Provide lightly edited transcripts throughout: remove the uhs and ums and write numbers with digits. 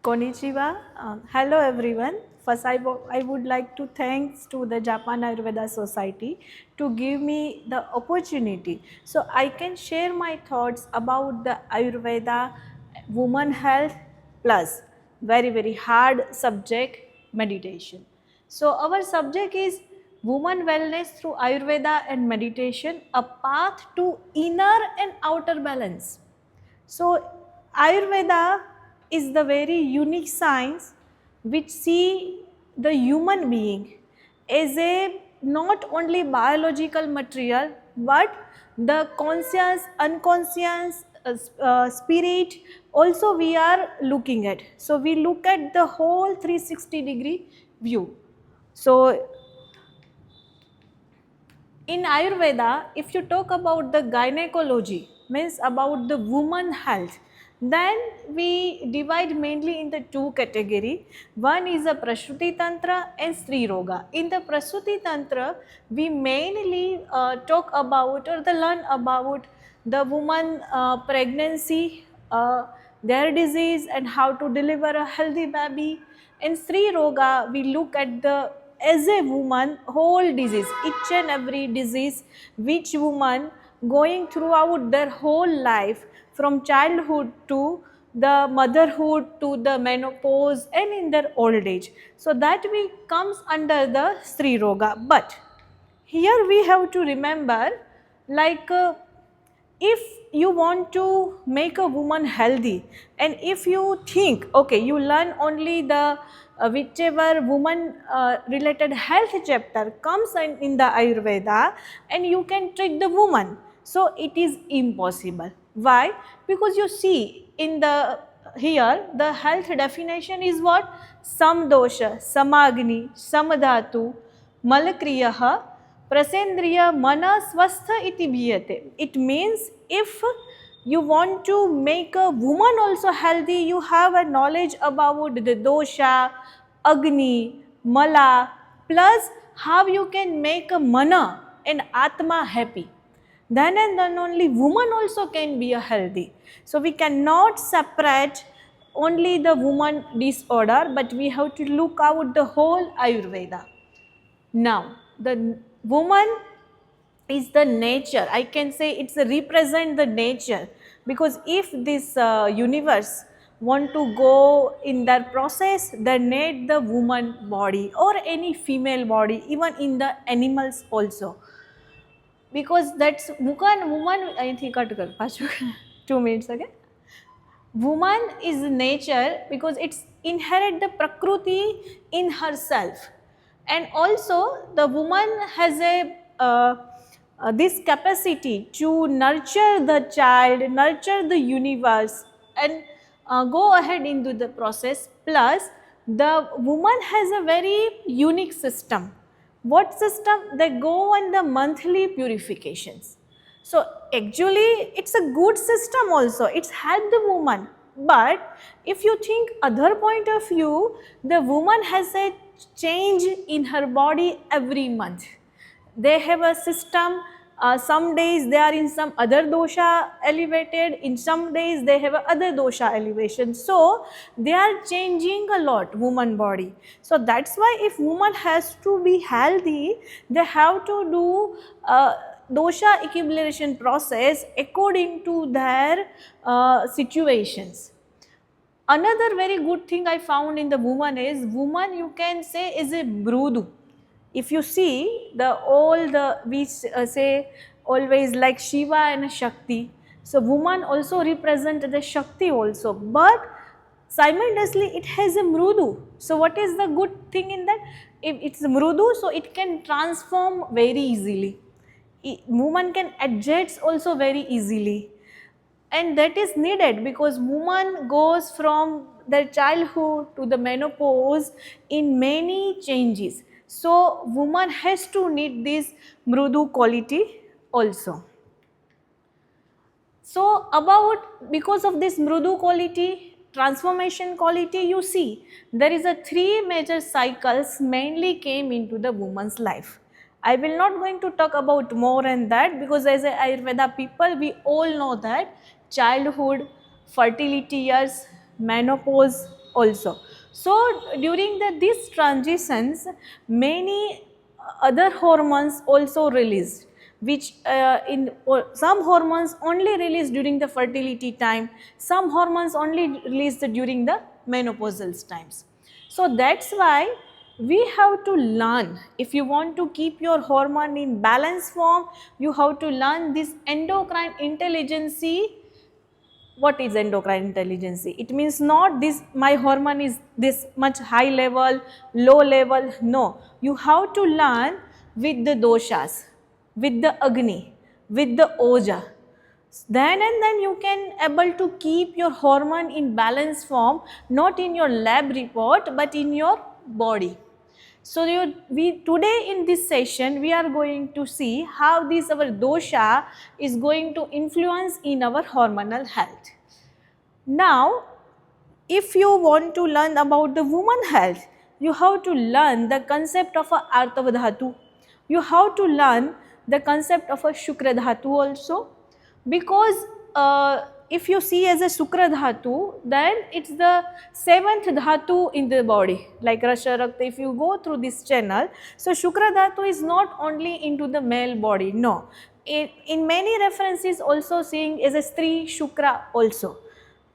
Konnichiwa. Hello everyone. First, I would like to thanks to the Japan Ayurveda Society to give me the opportunity so I can share my thoughts about the Ayurveda woman health plus very hard subject meditation. So our subject is woman wellness through Ayurveda and meditation, a path to inner and outer balance. So Ayurveda is the very unique science which see the human being as a not only biological material but the conscious, unconscious, spirit also we are looking at. So we look at the whole 360-degree view. So in Ayurveda, if you talk about the gynecology, means about the woman health, then we divide mainly into two category. One is a Prasuti Tantra and Stri Roga. In the Prasuti Tantra, we mainly talk about or learn about the woman pregnancy, their disease and how to deliver a healthy baby. In Sri Roga, we look at the as a woman whole disease, each and every disease which woman going throughout their whole life from childhood to the motherhood to the menopause and in their old age. So that we comes under the Sri Roga. But here we have to remember like if you want to make a woman healthy and if you think okay you learn only the whichever woman related health chapter comes in the Ayurveda and you can treat the woman, so it is impossible. Why? Because you see in the here the health definition is what? Samdosha, Samagni, Samadhatu, Malakriyah, Prasendriya Mana Swastha iti bhiyate. It means if you want to make a woman also healthy, you have a knowledge about the dosha, Agni, Mala, plus how you can make a mana and Atma happy. Then and then only woman also can be a healthy. So we cannot separate only the woman disorder, but we have to look out the whole Ayurveda. Now, the woman is the nature. I can say it's a represent the nature because if this universe want to go in their process, they need the woman body or any female body, even in the animals also. Because that's woman. I think cut kar 2 minutes again. Woman is nature because it's inherit the prakriti in herself, and also the woman has a this capacity to nurture the child, nurture the universe and go ahead into the process. Plus the woman has a very unique system. What system? They go on the monthly purifications. So actually it's a good system also, it's helped the woman. But if you think other point of view, the woman has a change in her body every month. They have a system, some days they are in some other dosha elevated, in some days they have other dosha elevation. So they are changing a lot woman body. So that's why if woman has to be healthy, they have to do dosha equilibration process according to their situations. Another very good thing I found in the woman is woman you can say is a brudu. If you see the all the we say always like Shiva and Shakti. So woman also represent the Shakti also, but simultaneously it has a mrudu. So what is the good thing in that? If it's mrudu, so it can transform very easily. Woman can adjust also very easily, and that is needed because woman goes from their childhood to the menopause in many changes. So woman has to need this mrudu quality also. So about because of this mrudu quality, transformation quality, you see there is a three major cycles mainly came into the woman's life. I will not going to talk about more than that because as a Ayurveda people we all know that childhood, fertility years, menopause also. So during these transitions, many other hormones also released, which some hormones only released during the fertility time, some hormones only released during the menopausal times. So that's why we have to learn, if you want to keep your hormone in balance form, you have to learn this endocrine intelligence. What is endocrine intelligence? It means not this my hormone is this much high level, low level. No, you have to learn with the doshas, with the Agni, with the Oja. Then and then you can able to keep your hormone in balance form, not in your lab report but in your body. So today in this session we are going to see how this our dosha is going to influence in our hormonal health. Now, if you want to learn about the woman health, you have to learn the concept of a Artava Dhatu. You have to learn the concept of a Shukra Dhatu also, because if you see as a Shukra Dhatu, then it's the seventh Dhatu in the body, like Rasha Rakta. If you go through this channel, so Shukra Dhatu is not only into the male body, no. In many references also seeing as a Stri Shukra also.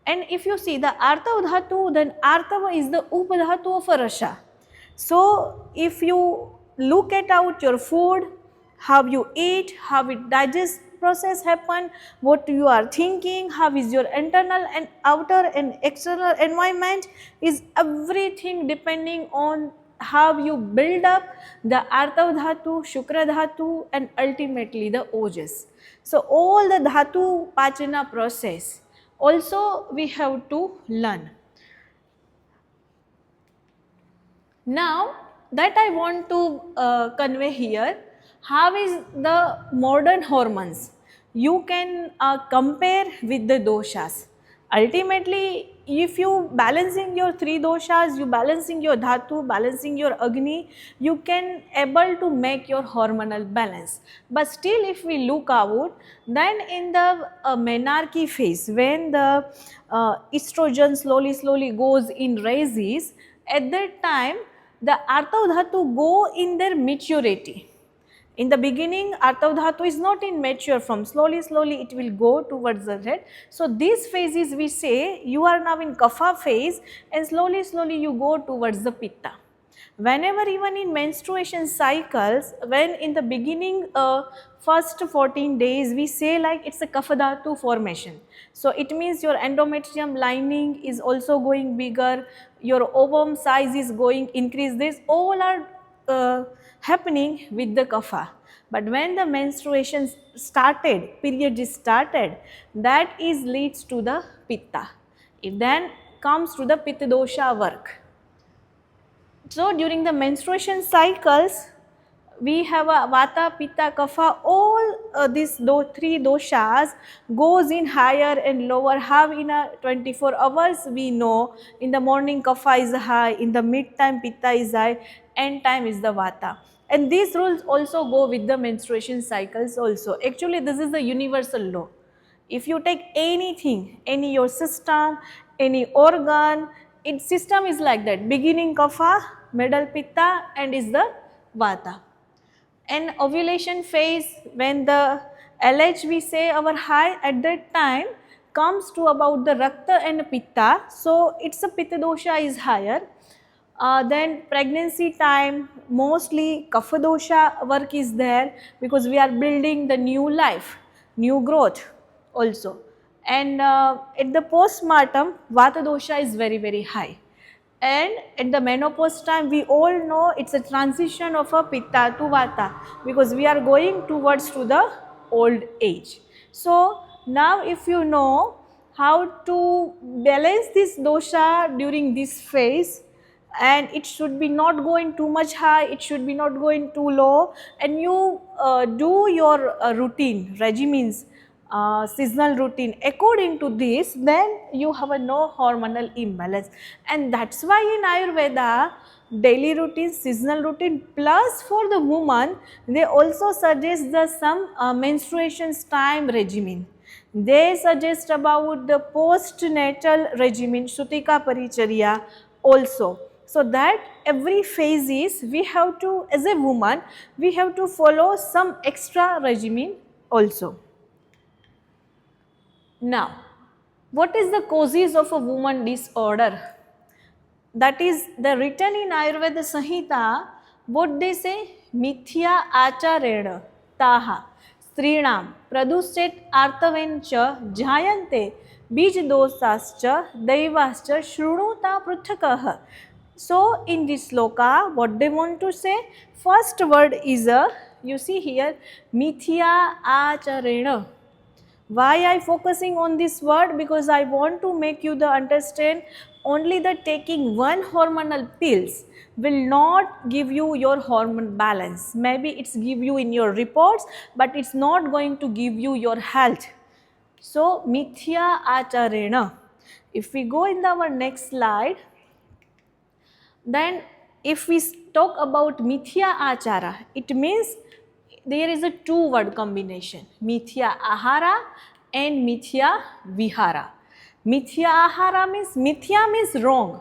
And if you see the Artava Dhatu, then Artava is the Upadhatu of a Rasha. So if you look at out your food, how you eat, how it digest process happen, what you are thinking, how is your internal and outer and external environment, is everything depending on how you build up the Artava Dhatu, Shukra Dhatu and ultimately the Ojas. So all the Dhatu Pachana process also we have to learn. Now that I want to convey here, how is the modern hormones you can compare with the doshas. Ultimately, if you balancing your three doshas, you balancing your dhatu, balancing your agni, you can able to make your hormonal balance. But still if we look out, then in the menarche phase, when the estrogen slowly goes in raises, at that time the Artava Dhatu go in their maturity. In the beginning, Artava Dhatu is not in mature form, slowly it will go towards the head. So these phases we say you are now in Kapha phase and slowly you go towards the Pitta. Whenever even in menstruation cycles, when in the beginning first 14 days we say like it's a Kapha Dhatu formation. So it means your endometrium lining is also going bigger, your ovum size is going increase. This all are happening with the kapha. But when the menstruation started, period is started, that is leads to the pitta. It then comes to the pitta dosha work. So during the menstruation cycles, we have a vata, pitta, kapha, all these three doshas goes in higher and lower. How in a 24 hours we know, in the morning kapha is high, in the mid time pitta is high, end time is the vata. And these rules also go with the menstruation cycles also. Actually this is the universal law. If you take anything, any your system, any organ, its system is like that, beginning kapha, middle pitta and is the vata. And ovulation phase, when the LH we say our high, at that time comes to about the Rakta and Pitta. So it's a Pitta dosha is higher. Then pregnancy time, mostly Kapha dosha work is there, because we are building the new life, new growth also. And at the postpartum, Vata dosha is very high. And at the menopause time, we all know it's a transition of a pitta to vata, because we are going towards to the old age. So now if you know how to balance this dosha during this phase, and it should be not going too much high, it should be not going too low, and you do your routine, regimens, seasonal routine according to this, then you have a no hormonal imbalance. And that's why in Ayurveda, daily routine, seasonal routine, plus for the woman, they also suggest the some menstruation time regimen. They suggest about the postnatal regimen, Sutika Parichariya also. So that every phase is, we have to, as a woman, we have to follow some extra regimen also. Now, what is the causes of a woman disorder? That is the written in Ayurveda Samhita, what they say, mithya acharena taha strinam praduset artavencha jayante bij dosascha daivascha shrunuta pruthakah. So in this sloka, what they want to say, first word is a, you see here, mithya acharena. Why I focusing on this word? Because I want to make you the understand only the taking one hormonal pills will not give you your hormone balance. Maybe it's give you in your reports, but it's not going to give you your health. So mithya acharena. If we go in our next slide, then if we talk about mithya achara, it means there is a two word combination, mithya ahara and mithya vihara. Mithya ahara means, mithya means wrong.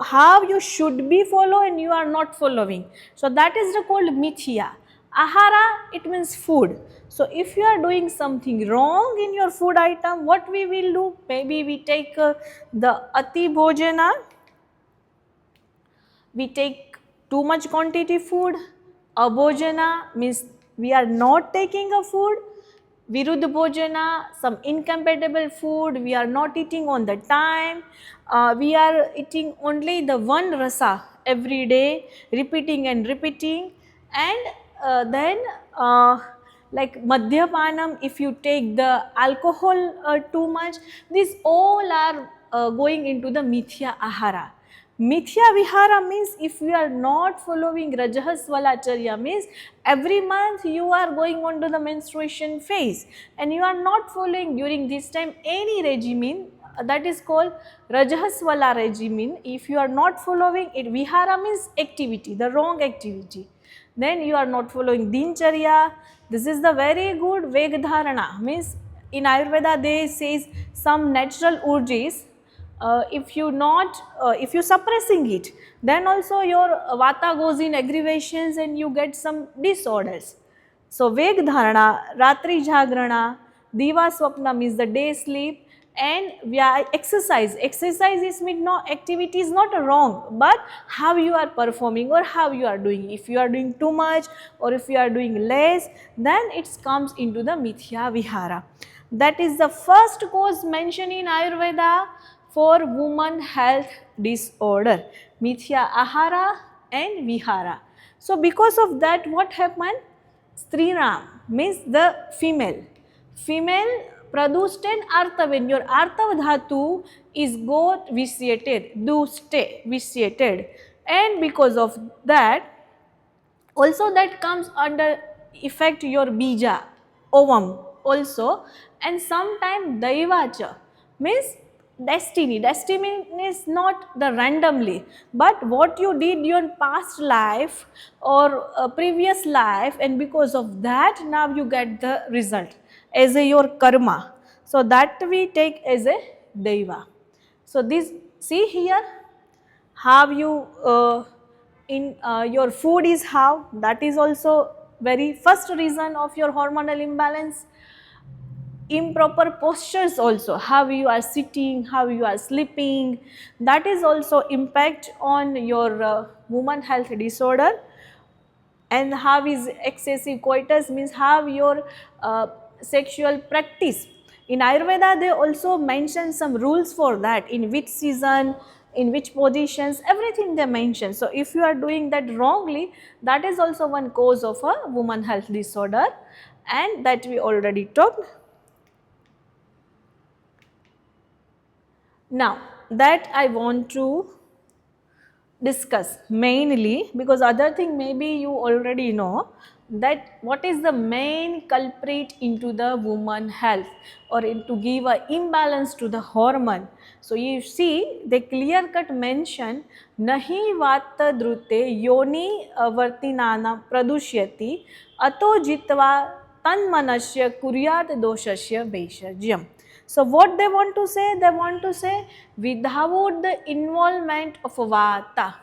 How you should be follow and you are not following. So that is called mithya. Ahara, it means food. So if you are doing something wrong in your food item, what we will do? Maybe we take the ati bhojana, we take too much quantity food. Abhojana means we are not taking a food. Viruddha bhojana, some incompatible food, we are not eating on the time. We are eating only the one rasa every day, repeating and repeating. And then like madhyapanam, if you take the alcohol too much, these all are going into the mithya ahara. Mithya vihara means if you are not following Rajahasvalacharya, means every month you are going on to the menstruation phase and you are not following during this time any regimen, that is called Rajahasvala regimen. If you are not following it, vihara means activity, the wrong activity. Then you are not following Dincharya. This is the very good Vegdharana, means in Ayurveda they says some natural urges. If you suppressing it, then also your vata goes in aggravations and you get some disorders. So Vegdharana, Ratri Jagrana, Diva Swapna means the day sleep, and exercise. Exercise is mean no activity is not wrong, but how you are performing or how you are doing. If you are doing too much or if you are doing less, then it comes into the mithya vihara. That is the first cause mentioned in Ayurveda for woman health disorder, mithya ahara and vihara. So because of that, what happened? Strinam means the female. Female produced an artaven. Your artav dhatu is got vitiated, do stay vitiated, and because of that, also that comes under effect your bija, ovum also, and sometime daivacha means destiny. Destiny is not the randomly, but what you did in your past life or previous life, and because of that now you get the result as a your karma. So that we take as a daiva. So this, see here how you in your food is how, that is also very first reason of your hormonal imbalance. Improper postures also, how you are sitting, how you are sleeping, that is also impact on your woman health disorder. And how is excessive coitus means how your sexual practice. In Ayurveda they also mention some rules for that, in which season, in which positions, everything they mention. So if you are doing that wrongly, that is also one cause of a woman health disorder, and that we already talked. Now that I want to discuss mainly, because other thing maybe you already know, that what is the main culprit into the woman health or to give a imbalance to the hormone. So you see they clear cut mention nahi vata drute yoni vartinana pradushyati ato jitva tanmanasya kuryat doshasya vaishajyam. So what they want to say? They want to say without the involvement of vata,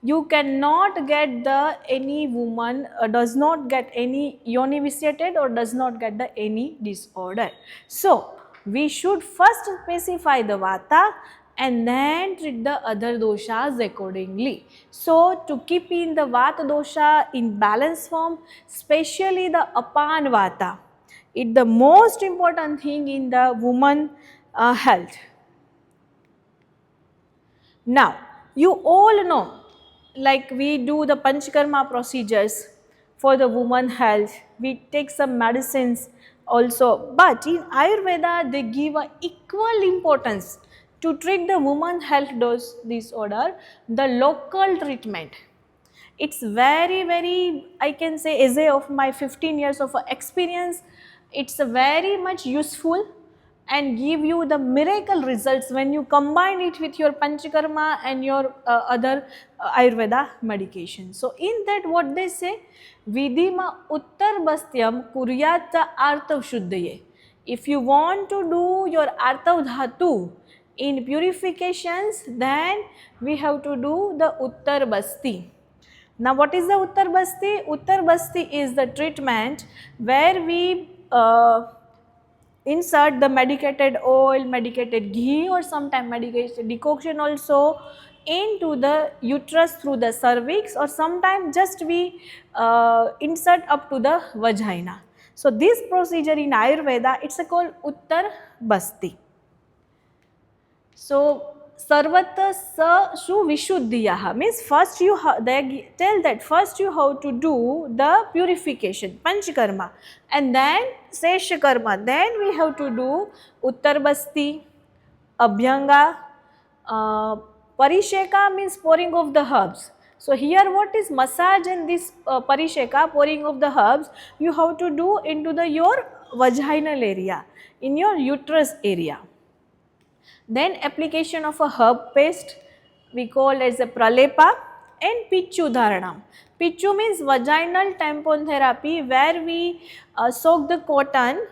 you cannot get the any woman does not get any yoni vitiated or does not get the any disorder. So we should first specify the vata and then treat the other doshas accordingly. So to keep in the vata dosha in balance form, especially the apan vata, it the most important thing in the woman health. Now, you all know, like we do the Panchakarma procedures for the woman health, we take some medicines also, but in Ayurveda they give a equal importance to treat the woman health disorder, the local treatment. It's very, I can say, as a of my 15 years of experience, it's very much useful and give you the miracle results when you combine it with your panchakarma and your other Ayurveda medication. So in that what they say, vidima uttar bastyam kuryat artav shuddhaye. If you want to do your artav dhatu in purifications, then we have to do the uttar basti. Now what is the Uttar Basti? Uttar Basti is the treatment where we insert the medicated oil, medicated ghee or sometimes medicated decoction also into the uterus through the cervix, or sometimes just we insert up to the vagina. So this procedure in Ayurveda, it's called Uttar Basti. So sarvata sa shu vishuddhiyaha means first you they tell that first you have to do the purification panchakarma, and then seshakarma, then we have to do uttar basti, abhyanga, parisheka means pouring of the herbs. So here what is massage and this parisheka, pouring of the herbs, you have to do into the your vaginal area, in your uterus area. Then application of a herb paste, we call as a pralepa, and pichu dharanam. Pichu means vaginal tampon therapy, where we soak the cotton.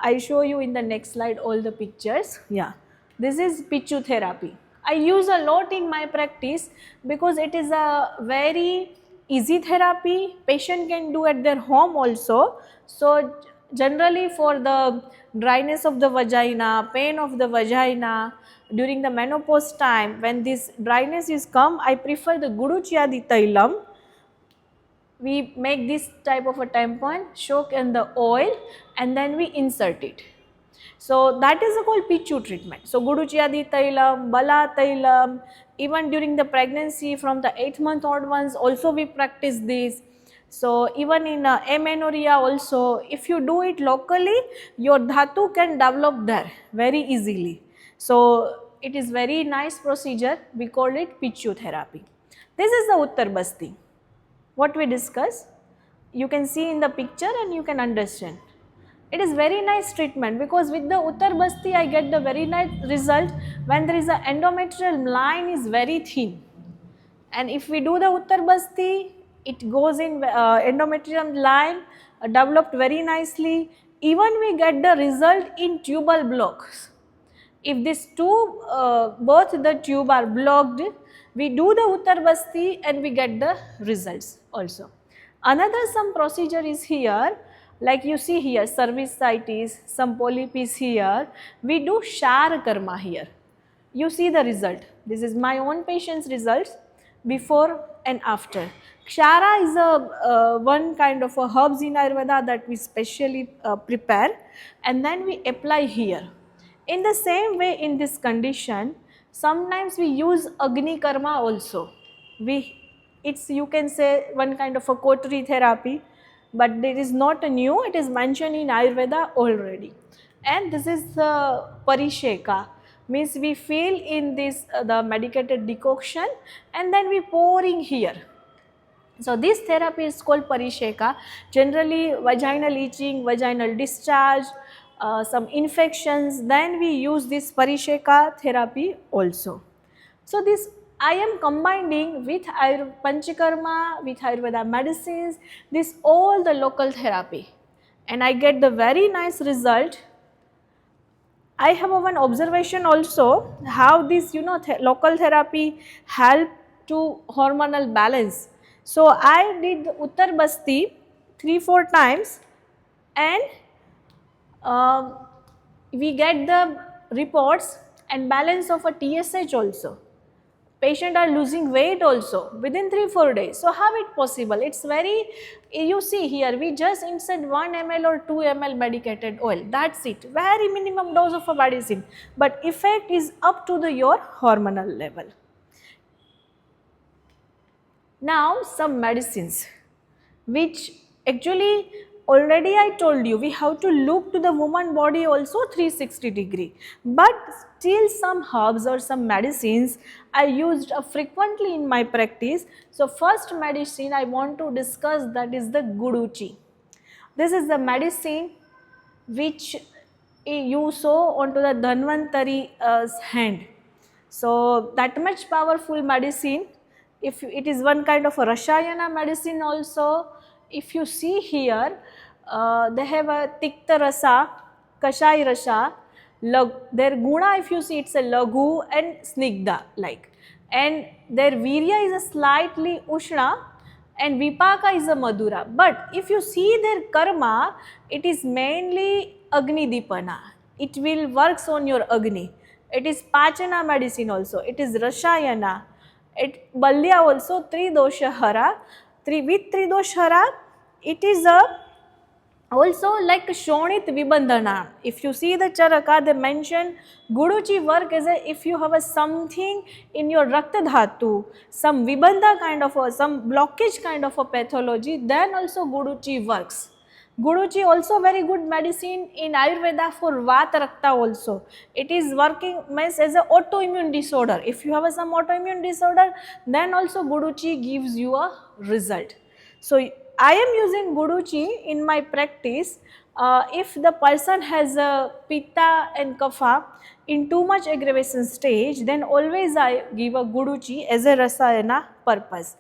I show you in the next slide all the pictures. Yeah, this is pichu therapy. I use a lot in my practice because it is a very easy therapy. Patient can do at their home also. So generally for the dryness of the vagina, pain of the vagina, during the menopause time, when this dryness is come, I prefer the Guduchiyadi Tailam. We make this type of a tampon, soak in the oil, and then we insert it. So that is called Pichu treatment. So Guduchiyadi Tailam, Bala Tailam, even during the pregnancy from the 8th month onwards also we practice this. So even in amenorrhea also, if you do it locally, your dhatu can develop there very easily. So it is very nice procedure, we call it Pichu therapy. This is the Uttar Basti. What we discuss, you can see in the picture and you can understand. It is very nice treatment because with the Uttar Basti I get the very nice result when there is a endometrial line is very thin. And if we do the Uttar Basti, it goes in endometrium line developed very nicely. Even we get the result in tubal blocks. If these two, both the tube are blocked, we do the Uttar Basti and we get the results also. Another some procedure is here, like you see here, cervicitis, some polyp is here. We do Shar Karma here. You see the result. This is my own patient's results before and after. Kshara is a one kind of a herbs in Ayurveda that we specially prepare and then we apply here. In the same way in this condition, sometimes we use Agni Karma also. It's you can say one kind of a cautery therapy, but it is not new, it is mentioned in Ayurveda already. And this is the Parisheka, means we fill in this the medicated decoction and then we pouring here. So this therapy is called Parisheka. Generally vaginal itching, vaginal discharge, some infections, then we use this Parisheka therapy also. So this I am combining with Panchakarma, with Ayurveda medicines, this all the local therapy. and I get the very nice result. I have one observation also how this local therapy help to hormonal balance. So I did Uttar Basti 3-4 times, and um, we get the reports and balance of a TSH also. Patient are losing weight also within 3-4 days. So how it possible? It's very, you see here we just insert 1 ml or 2 ml medicated oil, that's it, very minimum dose of a medicine, but effect is up to the your hormonal level. Now some medicines which actually already I told you we have to look to the woman body also 360 degree, but still some herbs or some medicines I used frequently in my practice. So first medicine I want to discuss, that is the Guduchi. This is the medicine which you saw onto the Dhanvantari's hand. So that much powerful medicine. If it is one kind of a Rashayana medicine also. If you see here, they have a Tikta Rasa, Kashai Rasa, their Guna, if you see, it's a Laghu and Snigdha like, and their Virya is a slightly Ushna and Vipaka is a Madura. But if you see their karma, it is mainly Agni Dipana. It will works on your Agni. It is Pachana medicine also. It is Rashayana. It Balya also Tridosha Hara. With Tridosha Hara, it is a also like Shonit Vibandhana. If you see the Charaka, they mention Guduchi work as a, if you have a something in your Rakta Dhatu, some Vibandha kind of a, some blockage kind of a pathology, then also Guduchi works. Guduchi also very good medicine in Ayurveda for Vata Rakta also. It is working as an autoimmune disorder. If you have some autoimmune disorder, then also Guduchi gives you a result. So I am using Guduchi in my practice if the person has a Pitta and Kapha in too much aggravation stage, then always I give a Guduchi as a Rasayana purpose.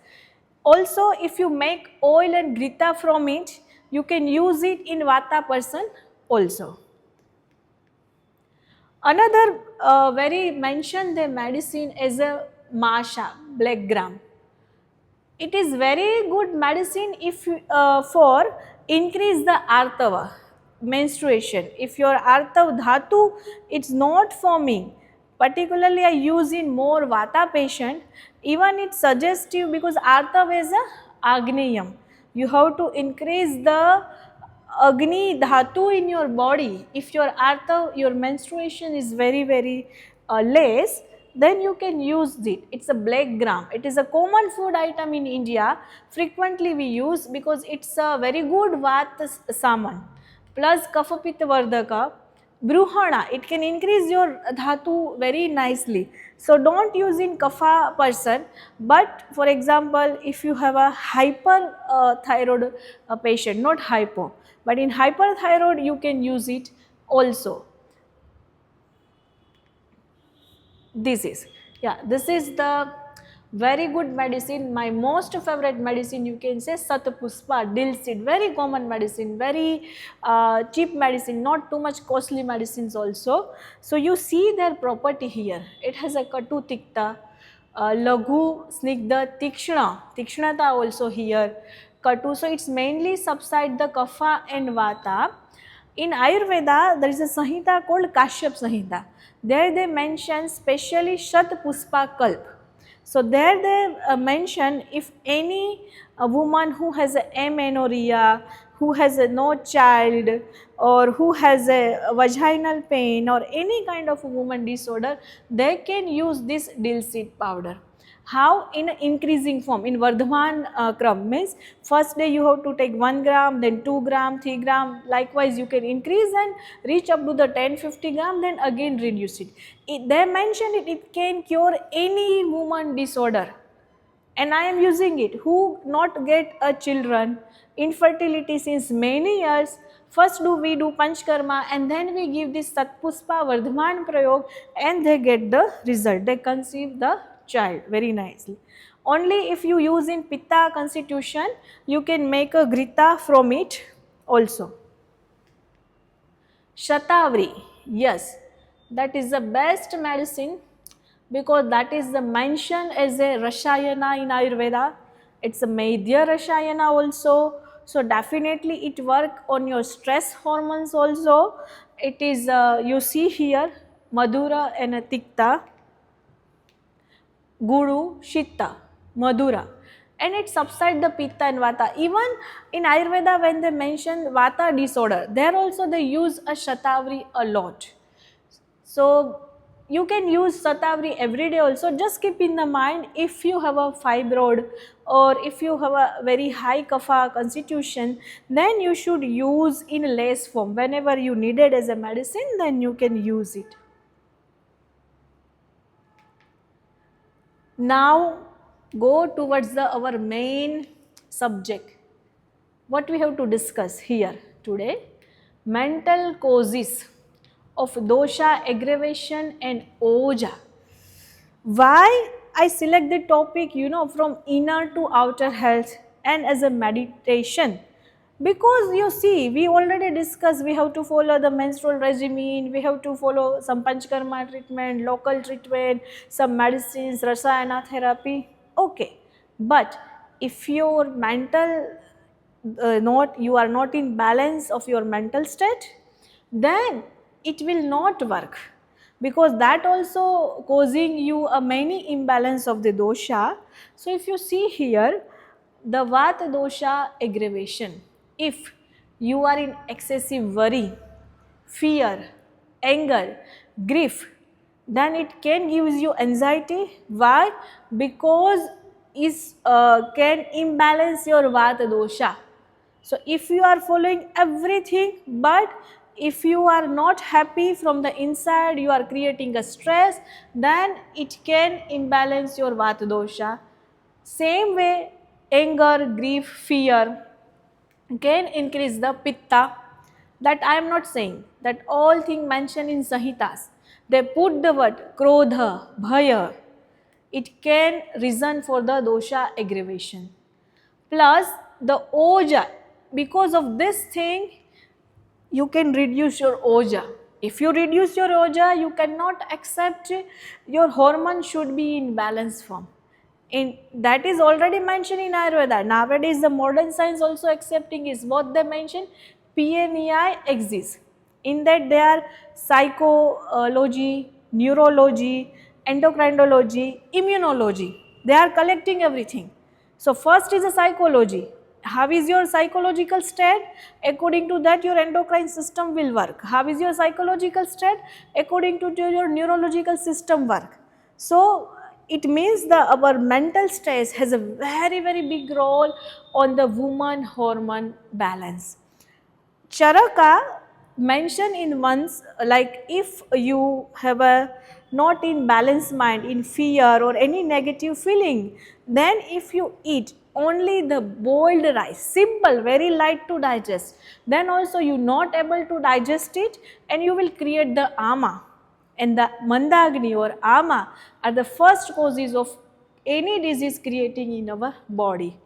Also, if you make oil and grita from it, you can use it in Vata person also. Another very mentioned the medicine as a Masha, black gram. It is very good medicine if for increase the artava, menstruation. If your artav dhatu it's not forming, particularly I use in more vata patient, even it suggestive because artav is a agneyam. You have to increase the agni dhatu in your body. If your artav, your menstruation is very less, then you can use it. It's a black gram. It is a common food item in India. Frequently we use because it's a very good vata saman. Plus kapha pitta vardhaka. Bruhana, it can increase your dhatu very nicely. So don't use in kapha person, but for example, if you have a hyperthyroid patient, not hypo, but in hyperthyroid you can use it also. This is the very good medicine. My most favorite medicine you can say Satpuspa, dill seed, very common medicine, very cheap medicine, not too much costly medicines also. So you see their property here. It has a Katu Tikta, Laghu Snigdha Tikshnata also here, Katu. So it's mainly subside the Kapha and Vata. In Ayurveda, there is a Samhita called Kashyap Samhita. There they mention specially Shat Puspa Kalp. So there they mention if any woman who has amenorrhea, who has no child, or who has a vaginal pain or any kind of a woman disorder, they can use this dill seed powder. How? In increasing form, in Vardhaman Kram, means first day you have to take 1 gram, then 2 gram, 3 gram, likewise you can increase and reach up to the 10-50 gram, then again reduce it. They mentioned it can cure any woman disorder, and I am using it. Who not get a children, infertility since many years, first we do Panchkarma and then we give this Satpuspa Vardhaman Prayog and they get the result, they conceive the child very nicely. Only if you use in Pitta constitution, you can make a Grita from it also. Shatavari, yes, that is the best medicine because that is the mention as a Rashayana in Ayurveda. It's a Maidya Rashayana also. So definitely it work on your stress hormones also. It is, you see here, Madhura and Tikta, Guru, Shitta, Madhura. And it subsides the Pitta and Vata. Even in Ayurveda when they mention Vata disorder, there also they use a Shatavari a lot. So you can use Shatavari every day also. Just keep in the mind, if you have a fibroid or if you have a very high kapha constitution, then you should use in less form. Whenever you need it as a medicine, then you can use it. Now go towards our main subject. What we have to discuss here today, mental causes of dosha aggravation and oja. Why I select the topic, from inner to outer health and as a meditation? Because you see, we already discussed we have to follow the menstrual regimen, we have to follow some panchkarma treatment, local treatment, some medicines, rasayana therapy. Okay, but if your mental not you are not in balance of your mental state, then it will not work, because that also causing you a many imbalance of the dosha. So if you see here, the vata dosha aggravation, if you are in excessive worry, fear, anger, grief, then it can give you anxiety. Why? Because it can imbalance your vata dosha. So if you are following everything, but if you are not happy from the inside, you are creating a stress, then it can imbalance your vata dosha. Same way, anger, grief, fear can increase the pitta. That I am not saying that all things mentioned in Sahitas, they put the word krodha, bhaya, it can reason for the dosha aggravation. Plus the oja, because of this thing you can reduce your oja. If you reduce your oja, you cannot accept your hormone should be in balance form. In that is already mentioned in Ayurveda. Nowadays the modern science also accepting is what they mention, PNEI exists. In that there are psychology, neurology, endocrinology, immunology. They are collecting everything. So first is a psychology. How is your psychological state? According to that your endocrine system will work. How is your psychological state? According to your neurological system work. So it means that our mental stress has a very big role on the woman hormone balance. Charaka mention in once, like if you have a not in balanced mind, in fear or any negative feeling, then if you eat only the boiled rice, simple, very light to digest, then also you not able to digest it and you will create the ama. And the mandagni or ama are the first causes of any disease creating in our body.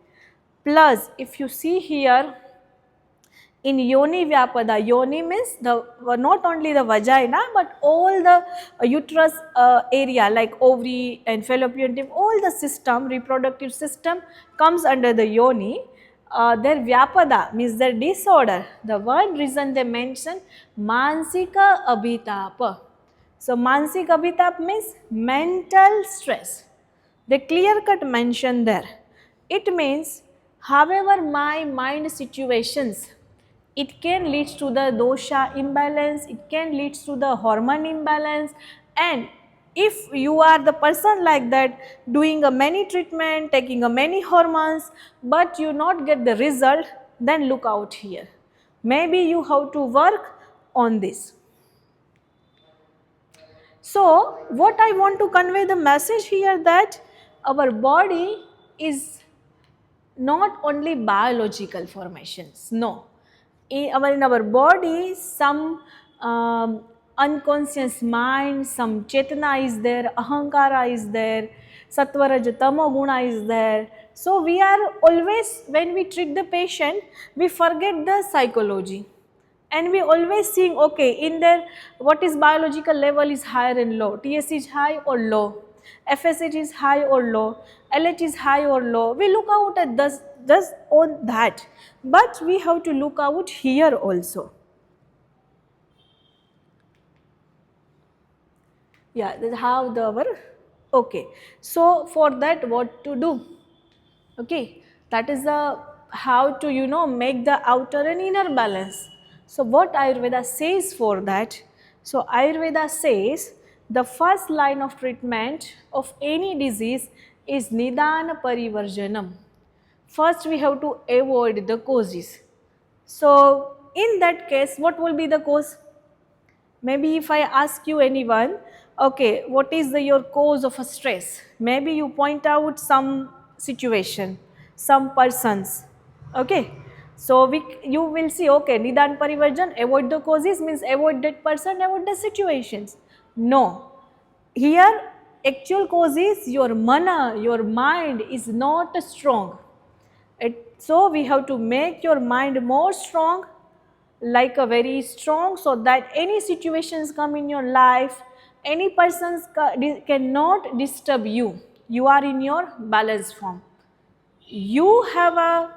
Plus if you see here, in yoni vyapada, yoni means the not only the vagina but all the uterus area like ovary and fallopian tube, all the system, reproductive system comes under the yoni. Their vyapada means their disorder. The one reason they mention mansika abhitapa. So mansik abhitap means mental stress. They clear cut mention there. It means however my mind situations, it can lead to the dosha imbalance, it can lead to the hormone imbalance, and if you are the person like that doing a many treatment, taking a many hormones, but you not get the result, then look out here. Maybe you have to work on this. So what I want to convey the message here, that our body is not only biological formations, no. In our body, some unconscious mind, some chetana is there, ahankara is there, sattva raja tamo guna is there. So we are always, when we treat the patient, we forget the psychology. And we always think, okay, in there, what is biological level is higher and low. TS is high or low. FSH is high or low. LH is high or low. We look out at this on that. But we have to look out here also. Yeah, that's how our, okay. So for that, what to do? Okay, that is the how to make the outer and inner balance. So what Ayurveda says for that? So Ayurveda says the first line of treatment of any disease is Nidana Parivarjanam. First we have to avoid the causes. So in that case, what will be the cause? Maybe if I ask you anyone, okay, what is your cause of a stress? Maybe you point out some situation, some persons, okay. So you will see, okay, Nidan Parivarjan, avoid the causes means avoid that person, avoid the situations. No, here actual cause is your mana, your mind is not strong. So we have to make your mind more strong, like a very strong, so that any situations come in your life, any persons cannot disturb you. You are in your balanced form. You have a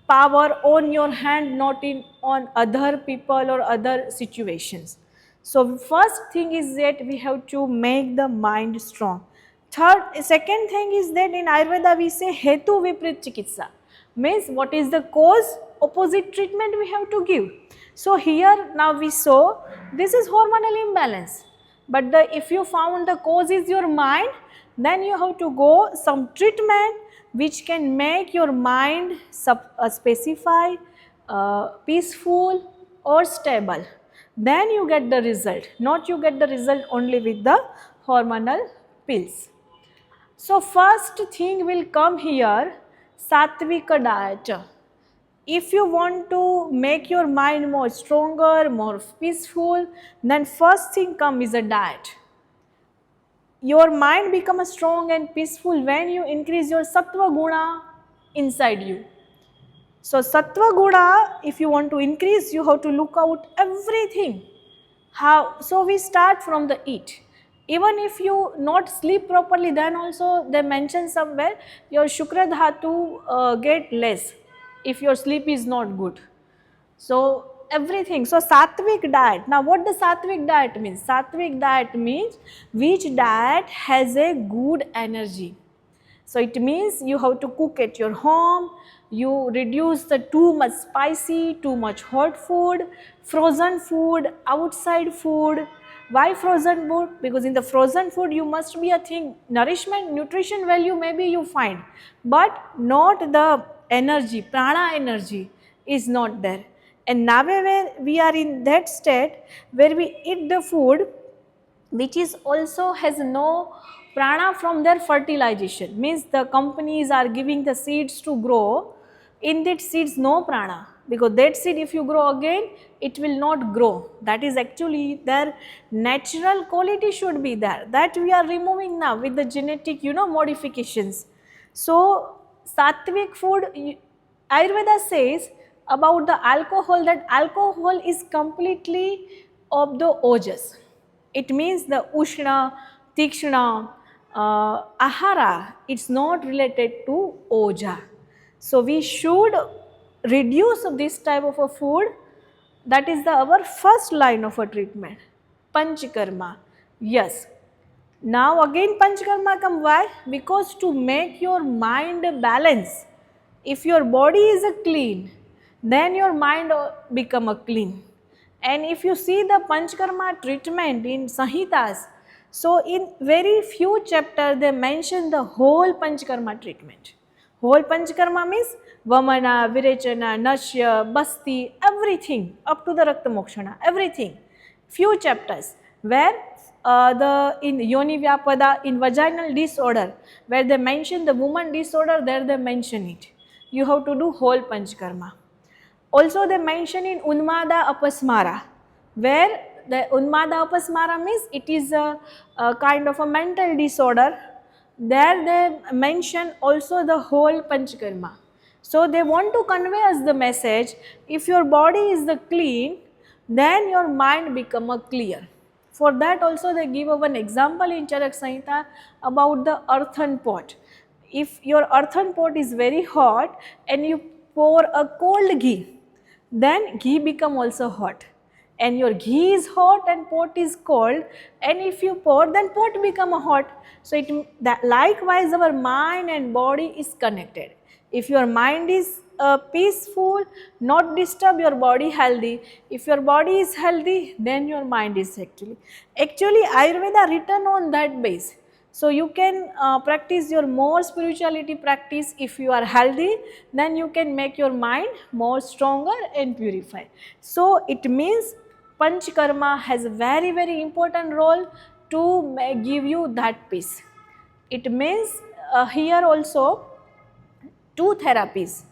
power on your hand, not in on other people or other situations. So first thing is that we have to make the mind strong. Second thing is that in Ayurveda we say hetu viprit chikitsa, means what is the cause, opposite treatment we have to give. So here now we saw this is hormonal imbalance, but if you found the cause is your mind, then you have to go some treatment which can make your mind specified, peaceful or stable. Then you get the result, not you get the result only with the hormonal pills. So first thing will come here, Satvika diet. If you want to make your mind more stronger, more peaceful, then first thing come is a diet. Your mind becomes strong and peaceful when you increase your sattva guna inside you. So sattva guna, if you want to increase, you have to look out everything. How? So we start from the eat. Even if you not sleep properly, then also they mention somewhere your shukra dhatu get less if your sleep is not good. So everything. So sattvic diet. Now what the sattvic diet means? Sattvic diet means which diet has a good energy. So it means you have to cook at your home, you reduce the too much spicy, too much hot food, frozen food, outside food. Why frozen food? Because in the frozen food you must be a thing, nourishment, nutrition value maybe you find, but not the energy, prana energy is not there. And now where we are in that state where we eat the food which is also has no prana from their fertilization, means the companies are giving the seeds to grow, in that seeds no prana, because that seed if you grow again it will not grow. That is actually their natural quality should be there, that we are removing now with the genetic modifications. So sattvic food, Ayurveda says about the alcohol that alcohol is completely of the ojas. It means the ushna, tikshna, ahara, it's not related to oja. So we should reduce this type of a food. That is our first line of a treatment. Panchakarma. Yes. Now again Panchakarma come, why? Because to make your mind balance. If your body is a clean, then your mind become a clean. And if you see the Panchakarma treatment in Sahitas, so in very few chapters they mention the whole Panchakarma treatment. Whole Panchakarma means Vamana, Virechana, Nashya, Basti, everything up to the Rakta Mokshana, everything. Few chapters where in Yoni Vyapada, in vaginal disorder, where they mention the woman disorder, there they mention it. You have to do whole Panchakarma. Also they mention in Unmada Apasmara, where the Unmada Apasmara means it is a kind of a mental disorder. There they mention also the whole Panchakarma. So they want to convey us the message, if your body is the clean, then your mind become a clear. For that also they give one example in Charak Samhita about the earthen pot. If your earthen pot is very hot and you pour a cold ghee, then ghee become also hot, and your ghee is hot and pot is cold, and if you pour then pot become hot. So that likewise our mind and body is connected. If your mind is peaceful, not disturb, your body healthy. If your body is healthy, then your mind is actually Ayurveda written on that base. So you can practice your more spirituality practice. If you are healthy, then you can make your mind more stronger and purified. So it means Panchkarma has a very important role to give you that peace. It means here also two therapies,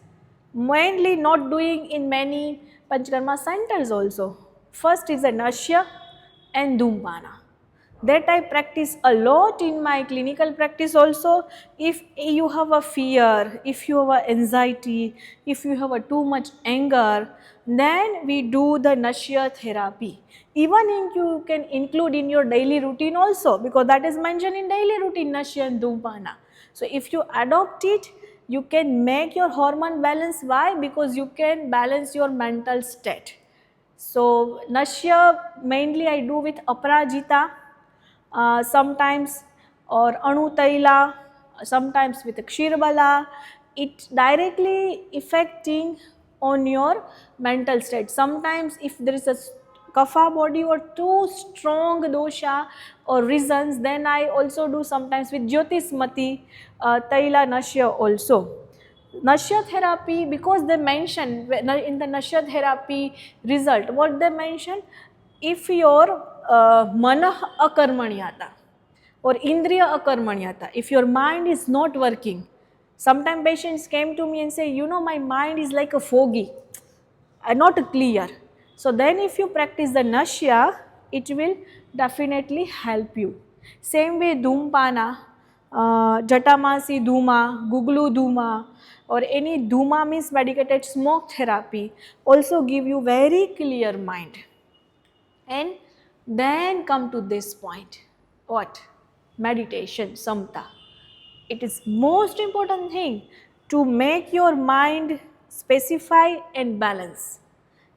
mainly not doing in many Panchkarma centers also. First is a Nashya and Dhumpana. That I practice a lot in my clinical practice also. If you have a fear, if you have a anxiety, if you have a too much anger, then we do the Nashya therapy. Even you can include in your daily routine also, because that is mentioned in daily routine, Nashya and Dhumpana. So if you adopt it, you can make your hormone balance. Why? Because you can balance your mental state. So Nashya mainly I do with Aparajita, sometimes, or Anu Taila, sometimes with Kshirbala. It directly affecting on your mental state. Sometimes if there is a kapha body or too strong dosha or reasons, then I also do sometimes with Jyotismati, Taila Nashya also. Nashya therapy, because they mention in the Nashya therapy result, what they mention, if your manah akarmanyata or indriya akarmanyata, if your mind is not working, sometimes patients came to me and say, you know, my mind is like a foggy, not clear. So then if you practice the Nashya, it will definitely help you. Same way Dhumpana, Jatamasi Dhuma, Guglu Dhuma, or any Dhuma means medicated smoke therapy also give you very clear mind. And then come to this point, what? Meditation, Samta. It is most important thing to make your mind specify and balance.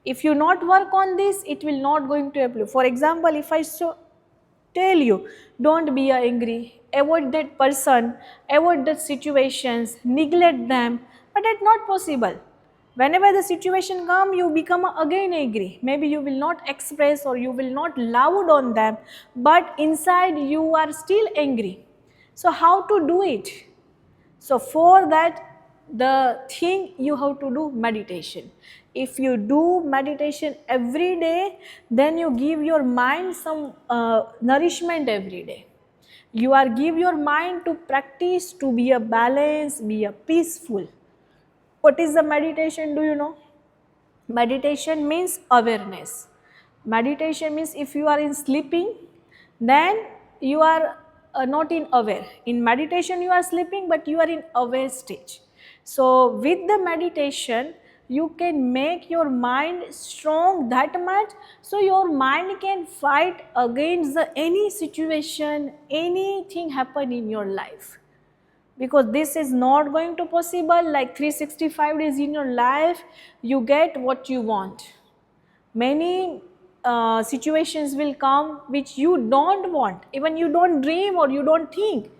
If you not work on this, it will not going to help you. For example, if I tell you, don't be angry, avoid that person, avoid that situations, neglect them, but that's not possible. Whenever the situation come, you become again angry. Maybe you will not express or you will not loud on them, but inside you are still angry. So how to do it? So for that, the thing you have to do meditation. If you do meditation every day, then you give your mind some nourishment every day. You are give your mind to practice to be a balance, be a peaceful. What is the meditation? Do you know? Meditation means awareness. Meditation means if you are in sleeping, then you are not in aware. In meditation you are sleeping, but you are in aware stage. So with the meditation, you can make your mind strong that much, so your mind can fight against any situation, anything happen in your life. Because this is not going to possible like 365 days in your life you get what you want. Many situations will come which you don't want, even you don't dream or you don't think.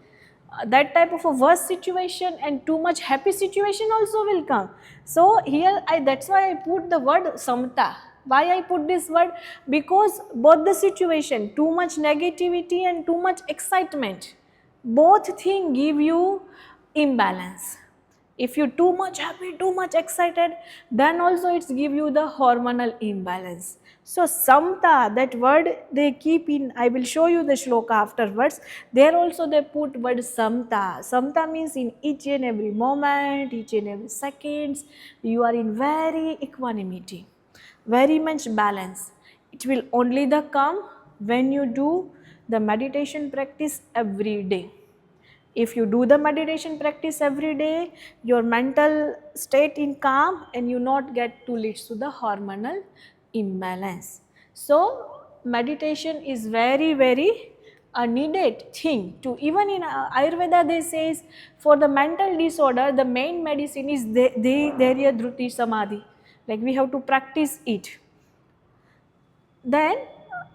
That type of a worse situation and too much happy situation also will come. So here that's why I put the word samta. Why I put this word? Because both the situation, too much negativity and too much excitement, both things give you imbalance. If you too much happy, too much excited, then also it's give you the hormonal imbalance. So samta, that word they keep in, I will show you the shloka afterwards. There also they put word samta. Samta means in each and every moment, each and every seconds, you are in very equanimity, very much balance. It will only the come when you do the meditation practice every day. If you do the meditation practice every day, your mental state in calm and you not get to lead to the hormonal imbalance. So meditation is very, very a needed thing to, even in Ayurveda they says for the mental disorder the main medicine is Dharya Dhruti Samadhi, like we have to practice it. Then,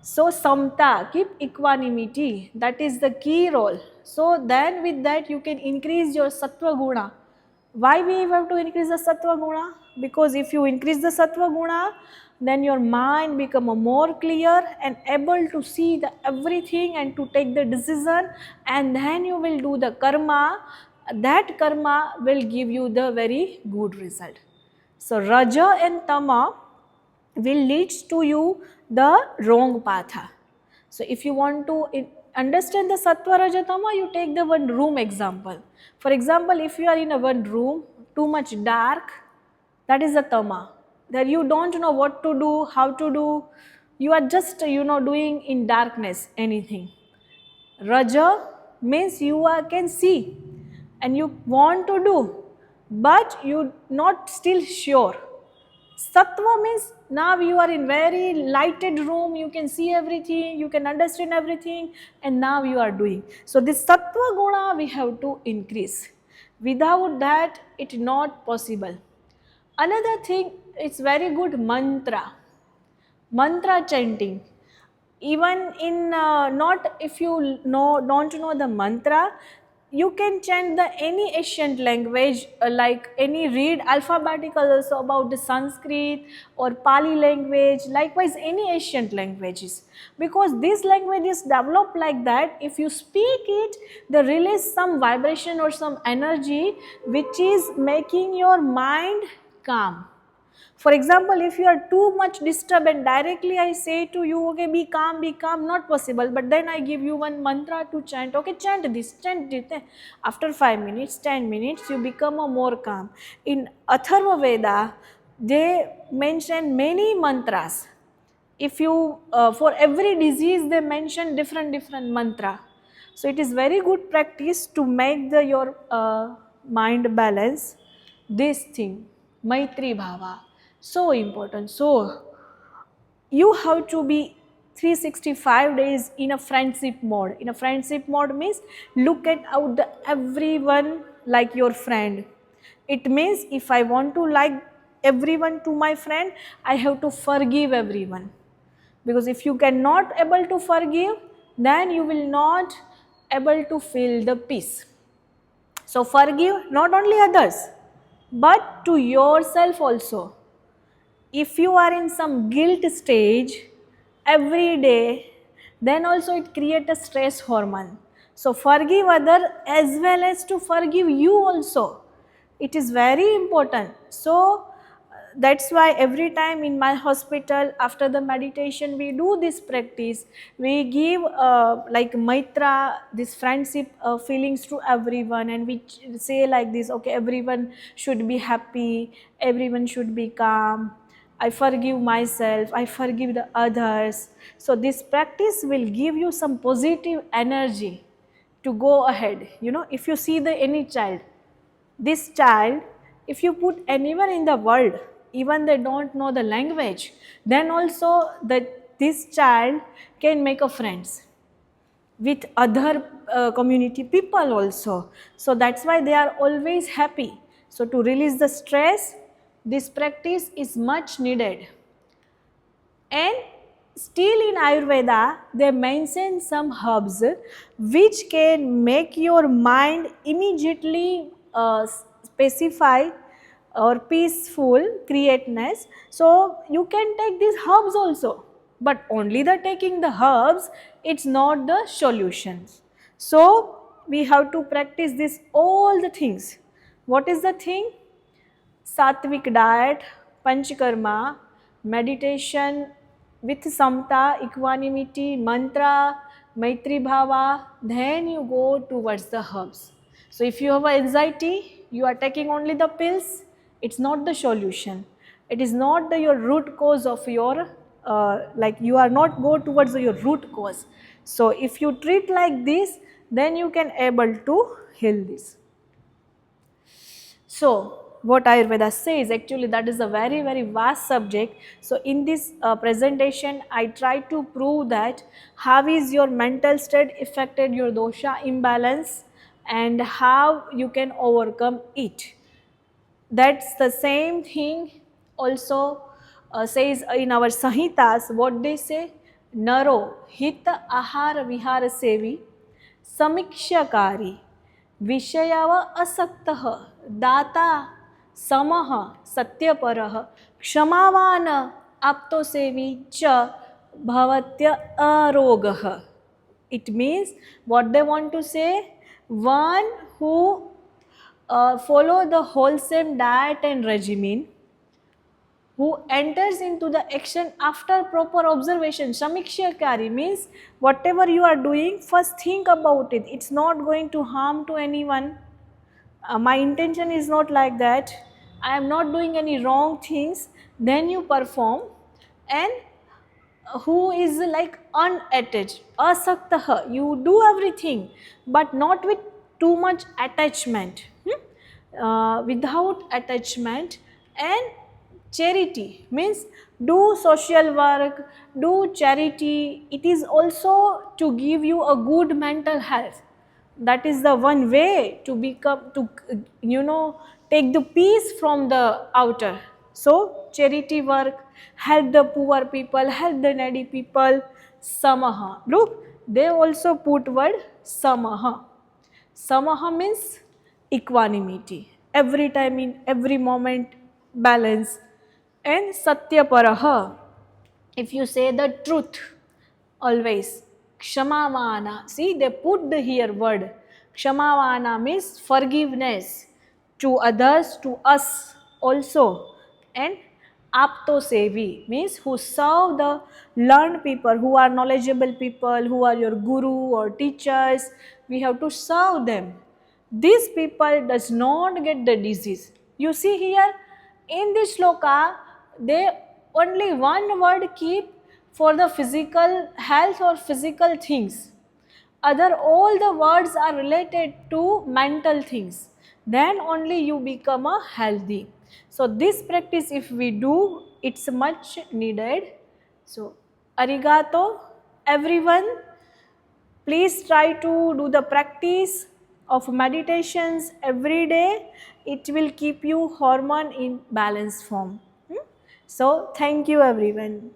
so samta, keep equanimity, that is the key role. So then with that you can increase your sattva guna. Why we have to increase the sattva guna? Because if you increase the sattva guna, then your mind become a more clear and able to see the everything and to take the decision, and then you will do the karma. That karma will give you the very good result. So raja and tama will leads to you the wrong path. So if you want to understand the sattva raja tama, you take the one room example. For example, if you are in a one room too much dark, that is the tama. That you don't know what to do, how to do, you are just doing in darkness anything. Raja means you can see and you want to do, but you not still sure. Sattva means now you are in very lighted room, you can see everything, you can understand everything, and now you are doing. So this sattva guna we have to increase. Without that it not possible. Another thing, it's very good mantra. Mantra chanting. Even in not, if you don't know the mantra, you can chant the any ancient language, like any read alphabetical also about the Sanskrit or Pali language, likewise any ancient languages, because these languages develop like that. If you speak it, they release some vibration or some energy which is making your mind calm. For example, if you are too much disturbed and directly I say to you, okay, be calm, not possible. But then I give you one mantra to chant, okay, chant this. After 5 minutes, 10 minutes, you become a more calm. In Atharva Veda, they mention many mantras. If you, for every disease, they mention different mantra. So it is very good practice to make your mind balance. This thing, Maitri Bhava, so important. So you have to be 365 days in a friendship mode. In a friendship mode means look at out the everyone like your friend. It means if I want to like everyone to my friend, I have to forgive everyone. Because if you cannot able to forgive, then you will not able to feel the peace. So forgive not only others, but to yourself also. If you are in some guilt stage every day, then also it creates a stress hormone. So forgive other as well as to forgive you also. It is very important. So that's why every time in my hospital after the meditation we do this practice. We give like maitra, this friendship feelings to everyone, and we say like this, okay, everyone should be happy, everyone should be calm, I forgive myself, I forgive the others. So this practice will give you some positive energy to go ahead. If you see any child, this child, if you put anyone in the world, even they don't know the language, then also this child can make a friends with other community people also. So that's why they are always happy. So to release the stress, this practice is much needed. And still in Ayurveda, they mention some herbs which can make your mind immediately specify or peaceful, createness. So you can take these herbs also, but only the taking the herbs, it's not the solutions. So we have to practice this all the things. What is the thing? Sattvic diet, panchakarma, meditation with samta, equanimity, mantra, maitri bhava, then you go towards the herbs. So if you have anxiety, you are taking only the pills, it's not the solution. It is not your root cause of your, like you are not go towards your root cause. So if you treat like this, then you can able to heal this. So what Ayurveda says. Actually, that is a very, very vast subject. So in this presentation, I try to prove that how is your mental state affected your dosha imbalance and how you can overcome it. That's the same thing also says in our Sahitas, what they say, Naro hita ahara vihara sevi समीक्षाकारी विषयाव असक्तः दाता समः सत्यपरः क्षमावान आप्तोसेवी च भवत्य अरोगः. It means what they want to say, one who follow the wholesome diet and regimen, who enters into the action after proper observation. Samikshakari means whatever you are doing, first think about it. It's not going to harm to anyone. My intention is not like that. I am not doing any wrong things. Then you perform, and who is like unattached, asaktaha. You do everything, but not with too much attachment. Without attachment. And charity means do social work, do charity. It is also to give you a good mental health. That is the one way to become, to take the peace from the outer. So charity work, help the poor people, help the needy people. Samaha, look, they also put word samaha. Samaha means equanimity, every time, in every moment, balance. And satyaparaha, if you say the truth always. Kshamavana, see they put the here word. Kshamavana means forgiveness to others, to us also. And aptosevi means who serve the learned people, who are knowledgeable people, who are your guru or teachers. We have to serve them. These people does not get the disease. You see here in this shloka, they only one word keep for the physical health or physical things. Other all the words are related to mental things. Then only you become a healthy. So this practice if we do, it's much needed. So arigato everyone. Please try to do the practice of meditations every day. It will keep you hormone in balanced form. So thank you everyone.